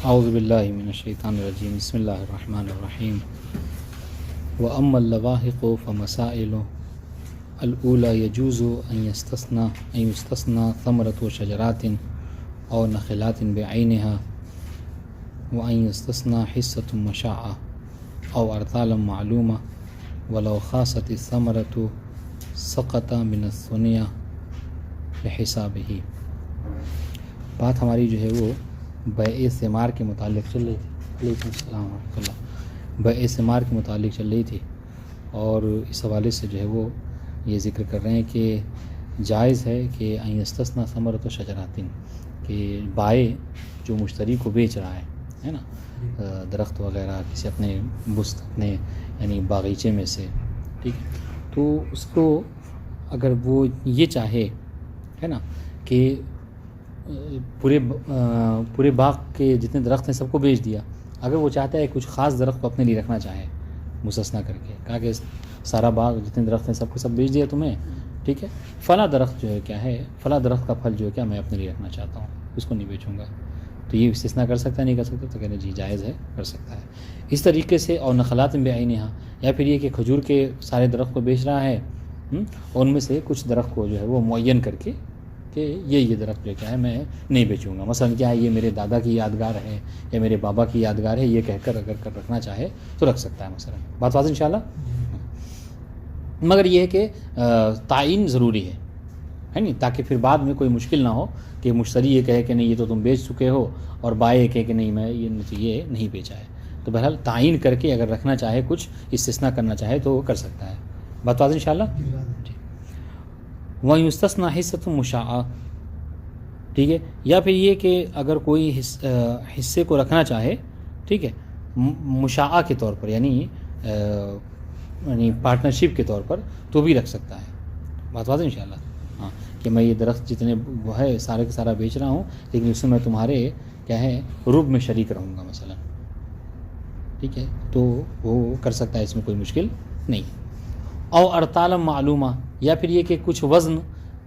اعوذ باللہ من الشیطان الرجیم بسم اللہ الرحمن الرحیم وأما اللواحق فمسائل الأولى يجوز أن يستثنى ثمرة شجرات أو نخلات بعينها وأن يستثنى حصة مشاعة أو أرطالا معلومة ولو خاصت الثمرة سقط من الثنية لحسابه۔ بات ہماری جو ہے وہ بیع ثمار کے متعلق چل رہی تھی۔ علیکم السلام ورحمۃ اللہ۔ بیع ثمار کے متعلق چل رہی تھی اور اس حوالے سے جو ہے وہ یہ ذکر کر رہے ہیں کہ جائز ہے کہ ان یستثنی ثمرۃ شجرات، کہ بائع جو مشتری کو بیچ رہا ہے نا، درخت وغیرہ کسی اپنے بست اپنے یعنی باغیچے میں سے، ٹھیک ہے، تو اس کو اگر وہ یہ چاہے ہے نا کہ پورے باغ کے جتنے درخت ہیں سب کو بیچ دیا، اگر وہ چاہتا ہے کچھ خاص درخت کو اپنے لیے رکھنا چاہے مستثنیٰ کر کے، کہا کہ سارا باغ جتنے درخت ہیں سب کو سب بیچ دیا تمہیں، ٹھیک ہے، فلاں درخت جو ہے کیا ہے، فلاں درخت کا پھل جو ہے کیا میں اپنے لیے رکھنا چاہتا ہوں، اس کو نہیں بیچوں گا، تو یہ استثناء کر سکتا ہے نہیں کر سکتا؟ تو کہنے جی جائز ہے، کر سکتا ہے اس طریقے سے۔ اور نخلات بعینہا، یا پھر یہ کہ کھجور کے سارے درخت کو بیچ رہا ہے اور ان میں سے کچھ درخت کو جو ہے وہ معین کر کے کہ یہ درخت جو کیا ہے میں نہیں بیچوں گا، مثلا کیا ہے یہ میرے دادا کی یادگار ہے یا میرے بابا کی یادگار ہے، یہ کہہ کر اگر رکھنا چاہے تو رکھ سکتا ہے مثلا۔ بات واضح انشاءاللہ؟ مگر یہ ہے کہ تعین ضروری ہے نہیں، تاکہ پھر بعد میں کوئی مشکل نہ ہو کہ مشتری یہ کہے کہ نہیں یہ تو تم بیچ چکے ہو اور بائع کہے کہ نہیں میں یہ نہیں بیچا ہے، تو بہرحال تعین کر کے اگر رکھنا چاہے کچھ استثناء کرنا چاہے تو وہ کر سکتا ہے۔ بات واضح انشاءاللہ؟ وَيُسْتَثْنَى حِصَّةٌ مُشَاعَةٌ، ٹھیک ہے، یا پھر یہ کہ اگر کوئی حصے کو رکھنا چاہے، ٹھیک ہے، مشاعہ کے طور پر یعنی پارٹنرشپ کے طور پر تو بھی رکھ سکتا ہے۔ بات واضح انشاءاللہ؟ ہاں، کہ میں یہ درخت جتنے وہ ہے سارے کا سارا بیچ رہا ہوں، لیکن اس میں تمہارے کیا ہے رب میں شریک رہوں گا مثلا، ٹھیک ہے، تو وہ کر سکتا ہے، اس میں کوئی مشکل نہیں۔ او ارطالا معلومہ، یا پھر یہ کہ کچھ وزن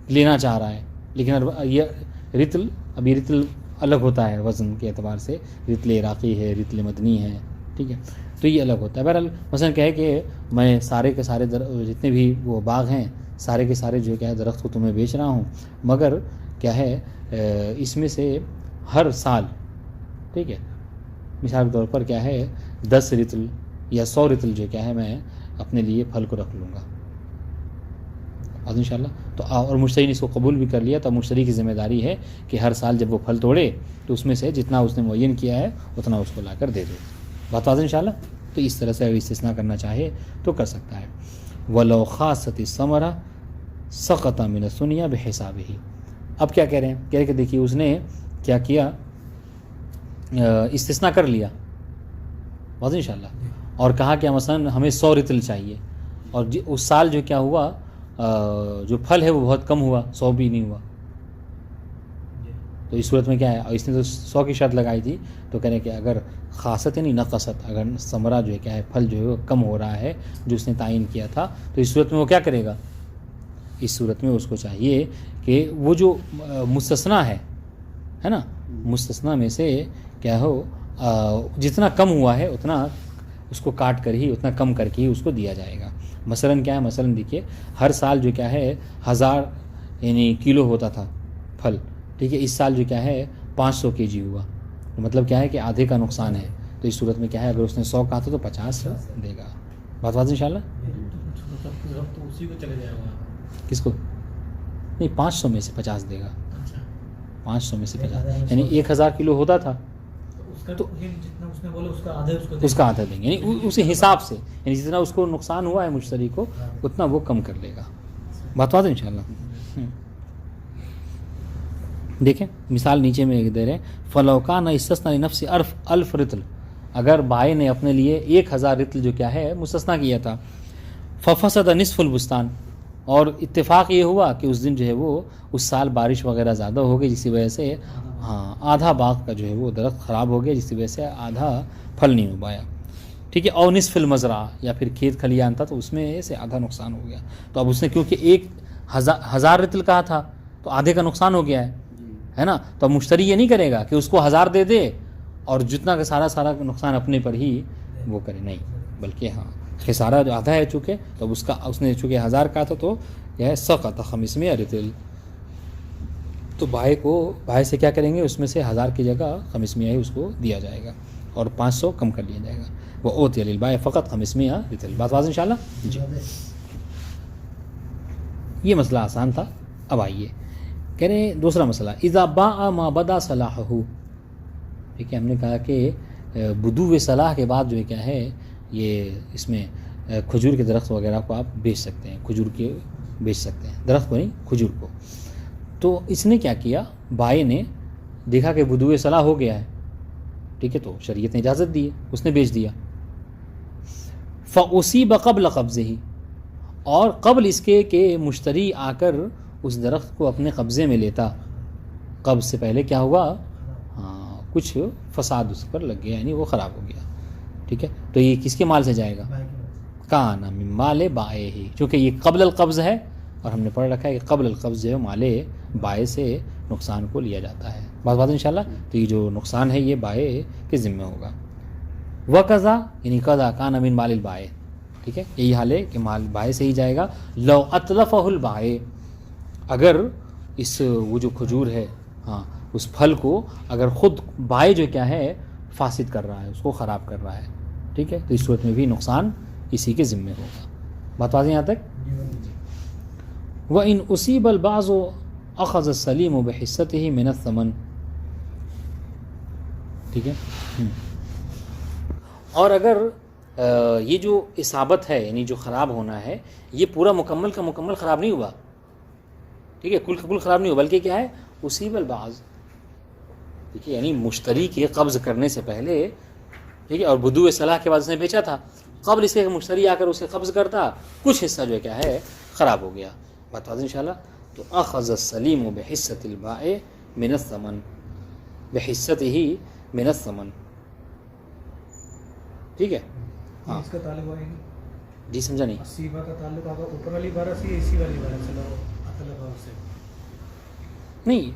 لینا چاہ رہا ہے، لیکن یہ رتل، ابھی رتل الگ ہوتا ہے وزن کے اعتبار سے، رتل عراقی ہے، رتل مدنی ہے، ٹھیک ہے، تو یہ الگ ہوتا ہے۔ بہرحال مثلا کہے کہ میں سارے کے سارے جتنے بھی وہ باغ ہیں سارے کے سارے جو کیا ہے درخت کو تمہیں بیچ رہا ہوں، مگر کیا ہے اس میں سے ہر سال، ٹھیک ہے، مثال کے طور پر کیا ہے 10 رتل یا 100 رتل جو کیا ہے میں اپنے لیے پھل کو رکھ لوں گا، آج انشاءاللہ۔ تو اور مشتری نے اس کو قبول بھی کر لیا، تو مشتری کی ذمہ داری ہے کہ ہر سال جب وہ پھل توڑے تو اس میں سے جتنا اس نے معین کیا ہے اتنا اس کو لا کر دے دے۔ بات واضح انشاءاللہ؟ تو اس طرح سے اگر استثناء کرنا چاہے تو کر سکتا ہے۔ وَلَوْ خَاصَتِ الثَّمَرَةُ سَقَطَ مِنَ الثُّنْيَةِ بِحِسَابِهِ۔ اب کیا کہہ رہے ہیں؟ کہہ رہے کہ دیکھیے اس نے کیا کیا، استثناء کر لیا، واضح انشاءاللہ، اور کہا کہ مثلا ہمیں 100 رتل چاہیے، اور اس سال جو کیا ہوا جو پھل ہے وہ بہت کم ہوا، 100 بھی نہیں ہوا، تو اس صورت میں کیا ہے، اور اس نے تو 100 کی شرط لگائی تھی، تو کہنے کہ اگر خاصت یعنی نقصت، اگر ثمرہ جو ہے کیا ہے پھل جو ہے وہ کم ہو رہا ہے جو اس نے تعین کیا تھا، تو اس صورت میں وہ کیا کرے گا؟ اس صورت میں اس کو چاہیے کہ وہ جو مستثنیٰ ہے نا، مستثنیٰ میں سے کیا ہو جتنا کم ہوا ہے اتنا اس کو کاٹ کر ہی، اتنا کم کر کے ہی اس کو دیا جائے گا۔ مثلا کیا ہے، مثلا دیکھیے ہر سال جو کیا ہے 1000 یعنی کلو ہوتا تھا پھل، ٹھیک ہے، اس سال جو کیا ہے 500 kg ہوا، تو مطلب کیا ہے کہ آدھے کا نقصان ہے، تو اس صورت میں کیا ہے اگر اس نے 100 کہا تھا تو 50 دے گا۔ بات واضح انشاءاللہ؟ کس کو؟ نہیں، 500 میں سے 50 دے گا، 500 میں سے 50 یعنی 1000 کلو ہوتا تھا تو اس کا آدھا دیں گے، یعنی اسی حساب سے، یعنی جتنا اس کو نقصان ہوا ہے مشتری کو اتنا وہ کم کر لے گا۔ بات واضح انشاءاللہ؟ دیکھیں مثال نیچے میں دے رہے ہیں، فَلَوْ كَانَ اسْتَثْنَىٰ لِنَفْسِهِ أَلْفَ رِطْل، اگر بائع نے اپنے لیے 1000 رتل جو کیا ہے مستثنیٰ کیا تھا، فَفَسَدَ نِصْفُ الْبُسْتَانِ، اور اتفاق یہ ہوا کہ اس دن جو ہے وہ اس سال بارش وغیرہ زیادہ ہو گئی، جس کی وجہ سے آدھا باغ کا جو ہے وہ درخت خراب ہو گیا، جس کی وجہ سے آدھا پھل نہیں ہو پایا، ٹھیک ہے، اور نصف المزرعہ، یا پھر کھیت کھلیان تھا تو اس میں سے آدھا نقصان ہو گیا، تو اب اس نے کیونکہ 1000 رتل کہا تھا تو آدھے کا نقصان ہو گیا ہے نا، تو اب مشتری یہ نہیں کرے گا کہ اس کو 1000 دے دے اور جتنا کا سارا نقصان اپنے پر ہی وہ کرے، نہیں، بلکہ ہاں خسارہ جو آدھا ہے چونکہ، تو اس نے چونکہ 1000 کا تھا تو یہ ہے سقط 500 رطل، تو بھائی سے کیا کریں گے، اس میں سے 1000 کی جگہ 500 ہی اس کو دیا جائے گا اور 500 کم کر لیا جائے گا، وہ اوتی للبائع فقط 500 رطل۔ بات واضح انشاءاللہ جی۔ یہ مسئلہ آسان تھا۔ اب آئیے کہہ رہے ہیں دوسرا مسئلہ، اذا باع ما بدا صلاحہ، ٹھیک ہے، ہم نے کہا کہ بدو صلاح کے بعد جو ہے کیا ہے، یہ اس میں کھجور کے درخت وغیرہ کو آپ بیچ سکتے ہیں، کھجور کے بیچ سکتے ہیں، درخت کو نہیں کھجور کو۔ تو اس نے کیا کیا، بائع نے دیکھا کہ بدو صلاح ہو گیا ہے، ٹھیک ہے، تو شریعت نے اجازت دی ہے، اس نے بیچ دیا۔ فَأُصِيبَ قَبْلَ قَبْضِهِ، اور قبل اس کے کہ مشتری آ کر اس درخت کو اپنے قبضے میں لیتا، قبض سے پہلے کیا ہوا، ہاں کچھ فساد اس پر لگ گیا، یعنی وہ خراب ہو گیا، ٹھیک ہے، تو یہ کس کے مال سے جائے گا، کان من مال بائع، چونکہ یہ قبل القبض ہے، اور ہم نے پڑھ رکھا ہے کہ قبل القبض جو ہے مال بائع سے نقصان کو لیا جاتا ہے۔ بات انشاءاللہ، تو یہ جو نقصان ہے یہ بائع کے ذمہ ہوگا۔ وقضا، یعنی قضا کان من مال البائع، ٹھیک ہے، یہی حال ہے کہ مال بائع سے ہی جائے گا۔ لو اتلفہ البائع، اگر وہ جو کھجور ہے، ہاں اس پھل کو اگر خود بائع جو کیا ہے فاسد کر رہا ہے، اس کو خراب کر رہا ہے، ٹھیک ہے، تو اس صورت میں بھی نقصان اسی کے ذمہ ہوگا۔ بات واضح یہاں تک؟ وَإِنْ أُصِيبَ الْبَعْضُ أَخَذَ السَّلِيمُ بِحِصَّتِهِ مِنَ الثَّمَنِ، ٹھیک ہے، اور اگر یہ جو اصابت ہے، یعنی جو خراب ہونا ہے، یہ پورا مکمل کا مکمل خراب نہیں ہوا، ٹھیک ہے، کل خراب نہیں ہوا، بلکہ کیا ہے، اصیب البعض، ٹھیک ہے، یعنی مشتری کے قبض کرنے سے پہلے، ٹھیک ہے، اور بدو صلاح کے بعد اس نے بیچا تھا، قبل اس کے مشتری آ کر اسے قبض کرتا، کچھ حصہ جو ہے کیا ہے خراب ہو گیا۔ بات واضح انشاءاللہ، تو اخذ السلیم بحصۃ البائع من الثمن، بحصته من الثمن، ٹھیک ہے، ہاں اس کا تعلق ہے جی، سمجھا نہیں، اصیبہ کا تعلق آگا اوپر والی عبارت سے یا اسی والی عبارت سے، لو اطلب سے نہیں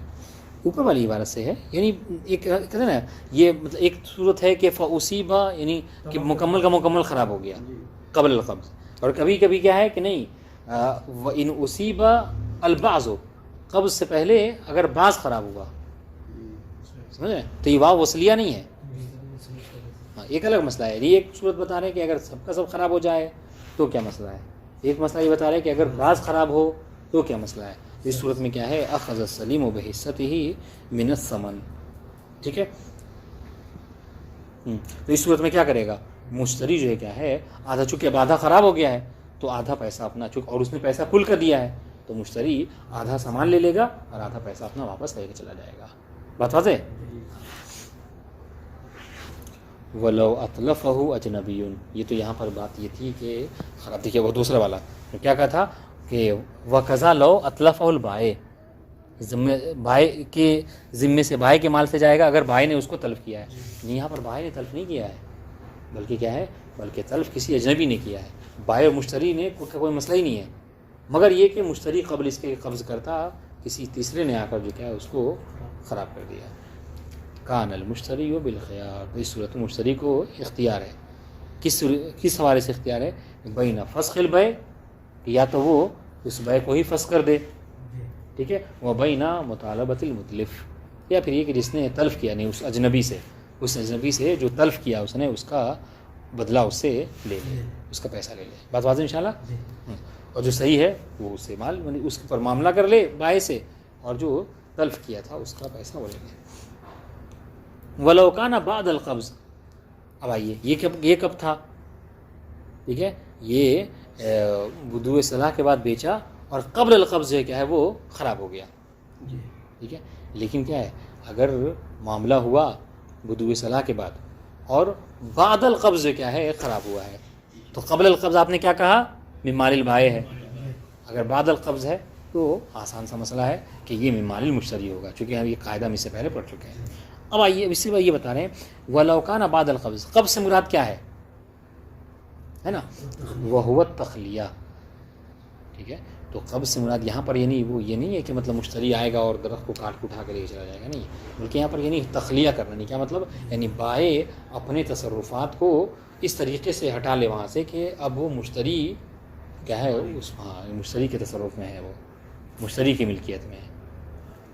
اوپر والی عبارت سے ہے، یعنی ایک کہتے ہیں نا، یہ مطلب ایک صورت ہے کہ فاصیبہ، یعنی کہ مکمل کا مکمل خراب ہو گیا قبل القبض، اور کبھی کبھی کیا ہے کہ نہیں، وَإِنْ أُصِيبَ الْبَعْضُ، قبض سے پہلے اگر بعض خراب ہوا، سمجھے، تو یہ واو وصلیہ نہیں ہے، ہاں ایک الگ مسئلہ ہے، یہ ایک صورت بتا رہے ہیں کہ اگر سب کا سب خراب ہو جائے تو کیا مسئلہ ہے، ایک مسئلہ یہ بتا رہے ہیں کہ اگر بعض خراب ہو تو کیا مسئلہ ہے۔ اس صورت میں کیا ہے، اخذ السلیم بحصته من الثمن، ٹھیک ہے، تو اس صورت میں کیا کرے گا، مشتری جو ہے کیا ہے آدھا، چونکہ اب آدھا خراب ہو گیا ہے تو آدھا پیسہ اپنا، چونکہ اور اس نے پیسہ کل کر دیا ہے، تو مشتری آدھا سامان لے لے گا اور آدھا پیسہ اپنا واپس لے کے چلا جائے گا۔ بات واضح ہے؟ وَلَوْ أَطْلَفَهُ أَجْنَبِيٌّ، یہ تو یہاں پر بات یہ تھی کہ خراب، دیکھیے وہ دوسرا والا کیا کہا تھا کہ وَقَضَى لَوْ أَطْلَفَهُ الْبَائِعُ، بائع کے ذمے سے، بائع کے مال سے جائے گا اگر بائع نے اس کو تلف کیا ہے، یہاں پر بائع نے تلف نہیں کیا ہے، بلکہ کیا ہے، بلکہ تلف کسی اجنبی نے کیا ہے، بائع اور مشتری نے کوئی مسئلہ ہی نہیں ہے، مگر یہ کہ مشتری قبل اس کے قبض کرتا، کسی تیسرے نے آ کر جو کیا ہے اس کو خراب کر دیا۔ کان المشتری بالخیار، تو اس صورت میں مشتری کو اختیار ہے، کس حوالے سے اختیار ہے، بین فسخ البیع، یا تو وہ اس بیع کو ہی فسخ کر دے، ٹھیک ہے، وہ بین مطالبۃ المتلف، یا پھر یہ کہ جس نے تلف کیا، نہیں اس اجنبی سے جو تلف کیا اس نے، اس کا بدلہ اس سے لے لے، اس کا پیسہ لے لے۔ بات واضح انشاءاللہ، اور جو صحیح ہے وہ اس سے مال، یعنی اس پر معاملہ کر لے بائع سے، اور جو تلف کیا تھا اس کا پیسہ وہ لے لے۔ وَلَوْ كَانَ بَعْدَ الْقَبْضِ، اب آئیے یہ کب تھا، ٹھیک ہے، یہ بدو صلاح کے بعد بیچا اور قبل القبض جو کیا ہے وہ خراب ہو گیا، ٹھیک ہے، لیکن کیا ہے، اگر معاملہ ہوا بدو صلاح کے بعد اور بعد القبض جو کیا ہے خراب ہوا ہے، تو قبل القبض آپ نے کیا کہا، من مال البائع ہے، اگر بعد القبض ہے تو آسان سا مسئلہ ہے کہ یہ من مال المشتری ہوگا، چونکہ ہم یہ قاعدہ ہم اس سے پہلے پڑھ چکے ہیں۔ اب آئیے اس سے یہ بتا رہے ہیں وَلَوْ كَانَ بَعْدَ الْقَبْضِ، قبض سے مراد کیا ہے نا، وَهُوَ التَّخْلِيَةُ، ٹھیک ہے، تو قبض سے مراد یہاں پر یہ نہیں ہے کہ مطلب مشتری آئے گا اور درخت کو کاٹ اٹھا کے لے چلا جائے گا، نہیں، بلکہ یہاں پر یہ نہیں، تخلیہ کرنا نہیں، کیا مطلب، یعنی بائع اپنے تصرفات کو اس طریقے سے ہٹا لے وہاں سے کہ اب وہ مشتری کیا ہے، اس مشتری کے تصرف میں ہے، وہ مشتری کی ملکیت میں ہے.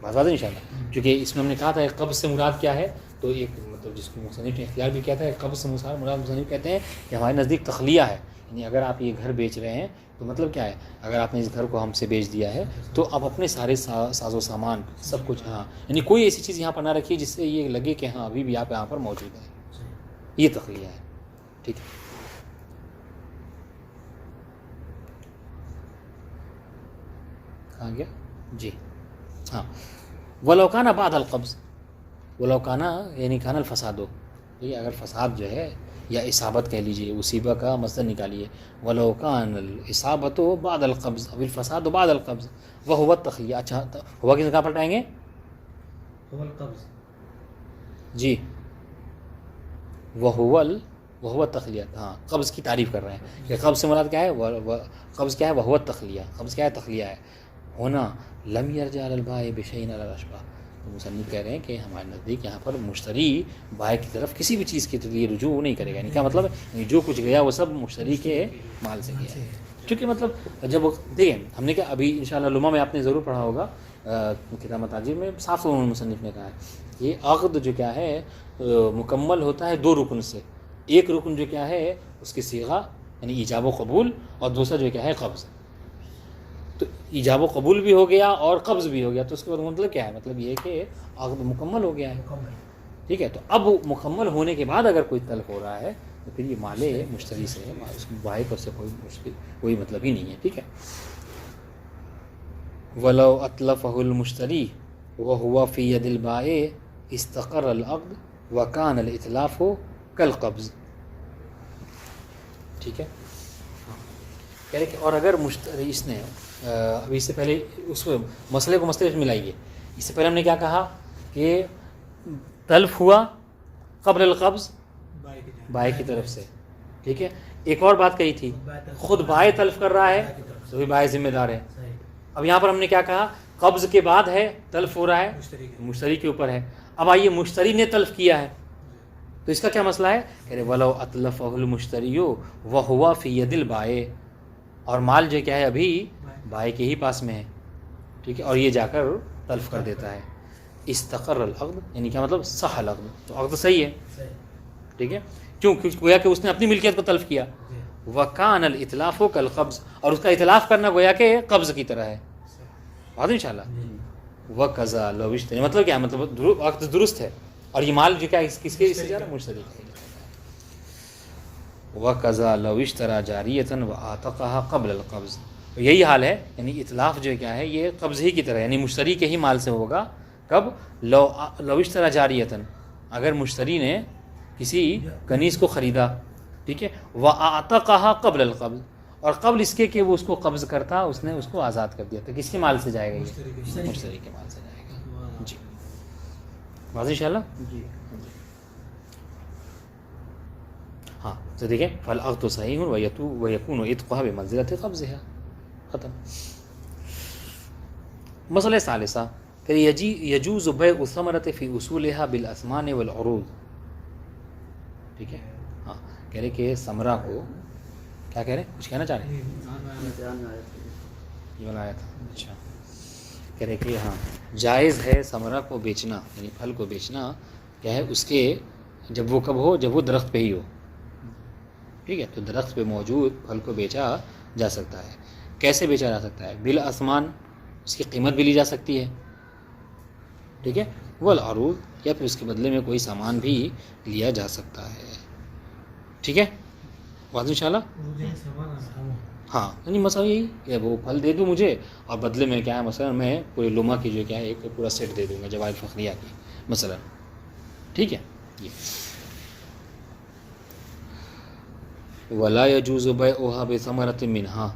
بات واضح ان شاء اللہ. کیونکہ اس میں ہم نے کہا تھا قبض سے مراد کیا ہے، تو ایک مطلب جس کو مصنف نے اختیار بھی کیا تھا، قبض سے مراد مصنف کہتے ہیں کہ ہمارے نزدیک تخلیہ ہے. یعنی اگر آپ یہ گھر بیچ رہے ہیں تو مطلب کیا ہے، اگر آپ نے اس گھر کو ہم سے بیچ دیا ہے تو اب اپنے سارے ساز و سامان سب کچھ، ہاں، یعنی کوئی ایسی چیز یہاں پر نہ رکھیے جس سے یہ لگے کہ ہاں ابھی بھی آپ یہاں پر موجود ہیں. یہ تخلیہ ہے. ٹھیک ہے. کہاں گیا جی، ہاں. ولوکانہ بعد القبض، ولوکانہ یعنی کان الفساد ہو، ٹھیک ہے، اگر فساد جو ہے یا اصابت کہہ لیجیے، اصیبہ کا مصدر نکالیے، ولوکان الاصابت بعد القبض اب الفساد بعد القبض وہو التخلیہ. اچھا ہوا کس کہاں پلٹائیں گے، هو القبض. جی وہو التخلیہ. ہاں قبض کی تعریف کر رہے ہیں کہ قبض سے مراد کیا ہے، قبض کیا ہے، وہو التخلیہ. قبض کیا ہے، تخلیہ ہے. ہونا لم یرجع علی البائع بشیء علی الاشباہ. تو مصنف کہہ رہے ہیں کہ ہمارے نزدیک یہاں پر مشتری بائع کی طرف کسی بھی چیز کے لیے رجوع نہیں کرے گا. یعنی کیا مطلب، یعنی جو کچھ گیا وہ سب مشتری کے مال سے گیا ہے. چونکہ مطلب جب دیکھیں ہم نے کیا ابھی انشاءاللہ لمحہ میں آپ نے ضرور پڑھا ہوگا کتاب متاجر میں، صاف طور پر مصنف نے کہا ہے یہ عقد جو کیا ہے مکمل ہوتا ہے 2 رکن سے. ایک رکن جو کیا ہے اس کی صیغہ یعنی ایجاب و قبول، اور دوسرا جو کیا ہے قبض. تو ایجاب و قبول بھی ہو گیا اور قبض بھی ہو گیا، تو اس کے بعد مطلب کیا ہے، مطلب یہ کہ عقد مکمل ہو گیا ہے. ٹھیک ہے. تو اب مکمل ہونے کے بعد اگر کوئی تلف ہو رہا ہے تو پھر یہ مال مشتری سے ہے، اس بائع کو سے کوئی مطلب ہی نہیں ہے. ٹھیک ہے. ولو اطلفہ المشتری وہو فی ید البائع استقر العقد وکان الاتلاف کالقبض. ٹھیک ہے. کہہ رہے کہ اور اگر مشتری اس نے ابھی اس سے پہلے اس مسئلے کو مسئلے سے ملائیے. اس سے پہلے ہم نے کیا کہا کہ تلف ہوا قبل القبض بائع کی طرف سے. ٹھیک ہے. ایک اور بات کہی تھی، خود بائع تلف کر رہا ہے تو بھی بائع ذمہ دار ہے. اب یہاں پر ہم نے کیا کہا، قبض کے بعد ہے، تلف ہو رہا ہے، مشتری کے اوپر ہے. اب آئیے مشتری نے تلف کیا ہے تو اس کا کیا مسئلہ ہے، کہہ رہے ولو اطلفہ المشتری وہو فی ید البائع، اور مال جو کیا ہے ابھی بائع کے ہی پاس میں ہے. ٹھیک ہے. اور یہ جا کر تلف کر دیتا ہے. استقر العقد یعنی کیا مطلب، صح العقد، تو عقد صحیح ہے. ٹھیک ہے. کیوں، گویا کہ اس نے اپنی ملکیت کو تلف کیا. وکان الاتلاف کالقبض، اور اس کا اتلاف کرنا گویا کہ قبض کی طرح ہے. بات انشاءاللہ. وقضا لو اشتری، مطلب کیا، مطلب عقد درست ہے اور یہ مال جو کیا کس کے سے جا رہا ہے، مشتری کا. وقضا لو اشترى جاریۃ واعتقها قبل القبض، یہی حال ہے. یعنی اطلاف جو کیا ہے یہ قبض ہی کی طرح، یعنی مشتری کے ہی مال سے ہوگا. کب، لو اشترى جاریۃ، اگر مشتری نے کسی کنیز کو خریدا. ٹھیک ہے. واعتقها قبل القبض، اور قبل اس کے کہ وہ اس کو قبض کرتا اس نے اس کو آزاد کر دیا. تو کس کے مال سے جائے گا یہ، مشتری کے مال سے جائے گا. جی واضح انشاءاللہ. جی ہاں. تو دیکھیں فالعقد صحیح ویکون عتقها بمنزلۃ قبضها. ختم. مسئلہ ثالثہ کہ یجوز بیع الثمرۃ فی اصولها بالاثمان والعروض. ٹھیک ہے. ہاں کہہ رہے کہ ثمرہ کو کیا کہہ رہے ہیں، کچھ کہنا چاہ رہے ہیں، یہ بنایا تھا. اچھا کہہ رہے کہ ہاں جائز ہے ثمرہ کو بیچنا، یعنی پھل کو بیچنا کیا ہے اس کے جب وہ کب ہو، جب وہ درخت پہ ہی ہو. ٹھیک ہے. تو درخت پہ موجود پھل کو بیچا جا سکتا ہے. کیسے بیچا جا سکتا ہے، بالاسمان، اس کی قیمت بھی لی جا سکتی ہے. ٹھیک ہے. والعروض، یا پھر اس کے بدلے میں کوئی سامان بھی لیا جا سکتا ہے. ٹھیک ہے. واضح انشاءاللہ. ہاں یعنی مسئلہ یہی کہ وہ پھل دے دوں مجھے اور بدلے میں کیا ہے، مثلا میں پورے لمحہ کی جو کیا ہے ایک پورا سیٹ دے دوں گا جواہر فخریہ کی مثلا. ٹھیک ہے. یہ ولا يجوز بيعها بثمرة منها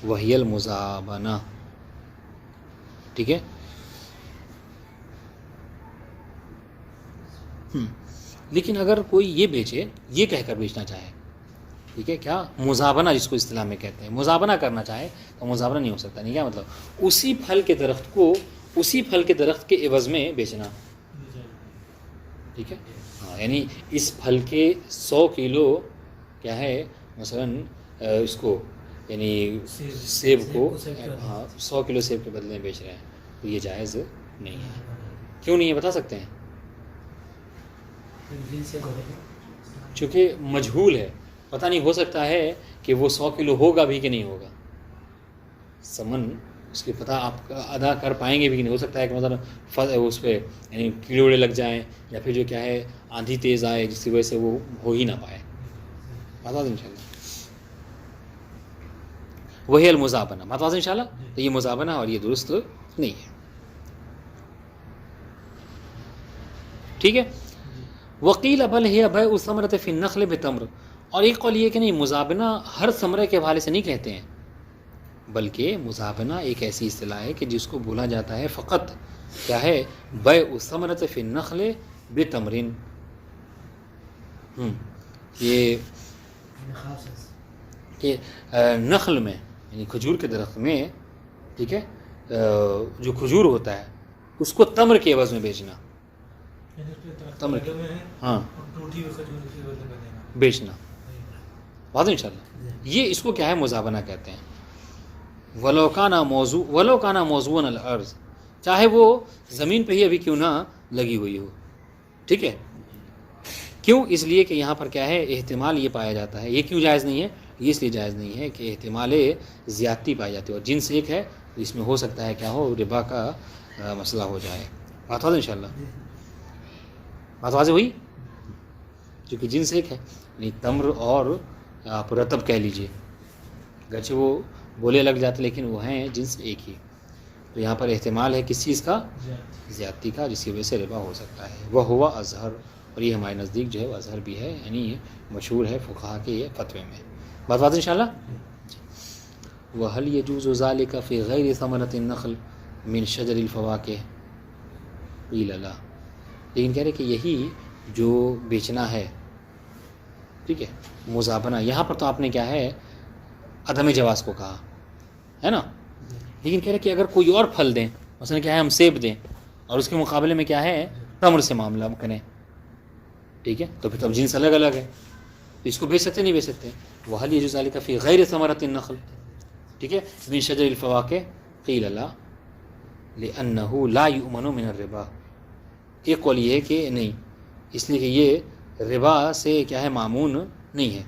وهي المزابنة. ٹھیک ہے. لیکن اگر کوئی یہ بیچے، یہ کہہ کر بیچنا چاہے ٹھیک ہے. کیا مزابنہ جس کو اصطلاح میں کہتے ہیں, مزابنہ کرنا چاہے تو مزابنہ نہیں ہو سکتا. نہیں, کیا مطلب اسی پھل کے درخت کو اسی پھل کے درخت کے عوض میں بیچنا. ٹھیک ہے, ہاں, یعنی اس پھل کے 100 کلو کیا ہے مثلاً اس کو یعنی سیب کو, ہاں 100 کلو سیب کے بدلے میں بیچ رہے ہیں, تو یہ جائز نہیں ہے. کیوں نہیں ہے بتا سکتے ہیں؟ چونکہ مجہول ہے, پتہ نہیں, ہو سکتا ہے کہ وہ 100 کلو ہوگا بھی کہ نہیں ہوگا, سمن اس کے پتہ آپ ادا کر پائیں گے بھی کہ نہیں. ہو سکتا ہے کہ مثلا اس پہ یعنی کیڑے وڑے لگ جائیں, یا پھر جو کیا ہے آندھی تیز آئے جس کی وجہ سے وہ ہو ہی نہ پائے. بتا دیں ان شاء اللہ, وہی المزابنہ. بتا دیں ان شاء اللہ. تو یہ مزابنہ اور یہ درست نہیں ہے. ٹھیک ہے. وقیل بل ہے بیع الثمرۃ فی النخل بتمر, اور ایک قول یہ کہ نہیں, مزابنہ ہر ثمرے کے حوالے سے نہیں کہتے ہیں, بلکہ مزابنہ ایک ایسی اصطلاح ہے کہ جس کو بولا جاتا ہے فقط کیا ہے بیع الثمرۃ فی النخل بتمر. یہ کہ نخل میں یعنی کھجور کے درخت میں, ٹھیک ہے, جو کھجور ہوتا ہے اس کو تمر کے عوض میں بیچنا. تمر کے, ہاں, بیچنا. بات ان شاء اللہ, یہ اس کو کیا ہے مزابنہ کہتے ہیں. ولو کانا موضوعا الارض, چاہے وہ زمین پہ ہی ابھی کیوں نہ لگی ہوئی ہو. ٹھیک ہے. کیوں؟ اس لیے کہ یہاں پر کیا ہے احتمال یہ پایا جاتا ہے. یہ کیوں جائز نہیں ہے؟ یہ اس لیے جائز نہیں ہے کہ احتمال زیادتی پائی جاتی ہے, اور جنس ایک ہے تو اس میں ہو سکتا ہے کیا ہو, ربا کا مسئلہ ہو جائے. بات واضح ان شاء اللہ, بات واضح ہوئی. چونکہ جنس ایک ہے, یعنی تمر اور آپ رطب کہہ لیجئے, گرچہ وہ بولے لگ جاتے لیکن وہ ہیں جنس ایک ہی. تو یہاں پر احتمال ہے کس چیز کا؟ زیادتی کا, جس کی وجہ سے ربا ہو سکتا ہے. وہ ہوا اظہر, اور یہ ہمارے نزدیک جو ہے وہ اظہر بھی ہے, یعنی مشہور ہے فقہا کے یہ فتوے میں. بات بات انشاءاللہ. وَهَلْ يَجُوزُ ذَلِكَ فِي غَيْرِ ثَمَرَةِ النَّخْلِ مِنْ شَجَرِ الْفَوَاكِهِ قِيلَ لَا. لیکن کہہ رہے کہ یہی جو بیچنا ہے, ٹھیک ہے, مزابنہ, یہاں پر تو آپ نے کیا ہے عدم جواز کو کہا ہے نا, لیکن کہہ رہے کہ اگر کوئی اور پھل دیں, مثلا کیا ہے ہم سیب دیں اور اس کے مقابلے میں کیا ہے تمر سے معاملہ کریں, ٹھیک ہے, تو پھر تب جنس الگ الگ ہے, تو اس کو بیچ سکتے نہیں بیچ سکتے. وَهَلْ يَجُوزُ ذَلِكَ فِي غَيْرِ ثَمَرَةِ النَّخْلِ, ٹھیک ہے, مِنْ شَجَرِ الْفَوَاكِهِ قِيلَ لَا لِأَنَّهُ لَا يُؤْمَنُ مِنَ الرِّبَا. ایک قول یہ ہے کہ نہیں, اس لیے کہ یہ ربا سے کیا ہے معمون نہیں ہے.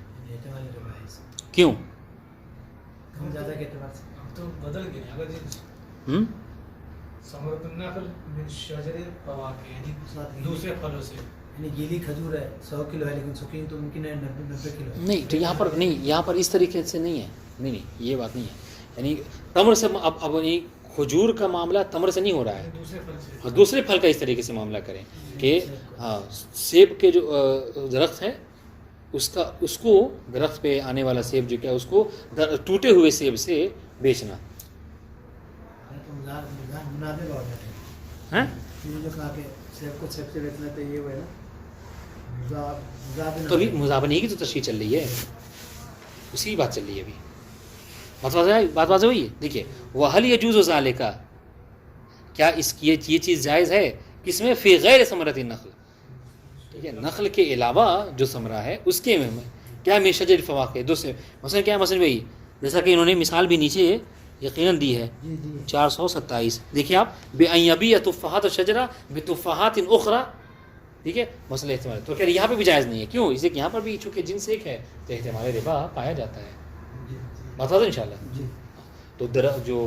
کیوں؟ بدل گئے اگر ثمرۃ النخل من شجر الفواکہ یعنی دوسرے پھلوں سے, یعنی گیلی کھجور ہے 100 کلو ہے لیکن سوکھی تو ممکن ہے 90 کلو ہے. نہیں, تو یہاں پر نہیں, یہاں پر اس طریقے سے نہیں ہے. نہیں, یہ بات نہیں ہے. یعنی تمر سے اب کھجور کا معاملہ تمر سے نہیں ہو رہا ہے, دوسرے پھل کا اس طریقے سے معاملہ کریں کہ ہاں سیب کے جو درخت ہے اس کو درخت پہ آنے والا سیب جو کیا اس کو ٹوٹے ہوئے سیب سے بیچنا. تو ابھی مزابنہ کی تو تشریح چل رہی ہے, اسی بات چل رہی ہے ابھی. بات واضح ہوئی ہے. دیکھیے وَهَلْ يَجُوزُ ذَلِكَ, کیا اس کی یہ چیز جائز ہے کس میں؟ فی غیر ثمرۃ النخل, ٹھیک ہے, نخل کے علاوہ جو ثمرہ ہے اس کے میں کیا من شجر الفواکہ دوسرے, مثلا کیا مثلا بھائی جیسا کہ انہوں نے مثال بھی نیچے یقیناً دی ہے 427. دیکھیے آپ بِأَنْ يَبِيعَ تُفَّاحَةَ الشَّجَرَةِ بِتُفَّاحَةٍ أُخْرَى, ٹھیک ہے, مسئلہ احتمال. تو کہہ یہاں پہ بھی جائز نہیں ہے. کیوں؟ اس لیے کہ یہاں پر بھی چونکہ جنس ایک ہے تو احتمال ربا پایا جاتا ہے. بتا دو انشاءاللہ. تو جو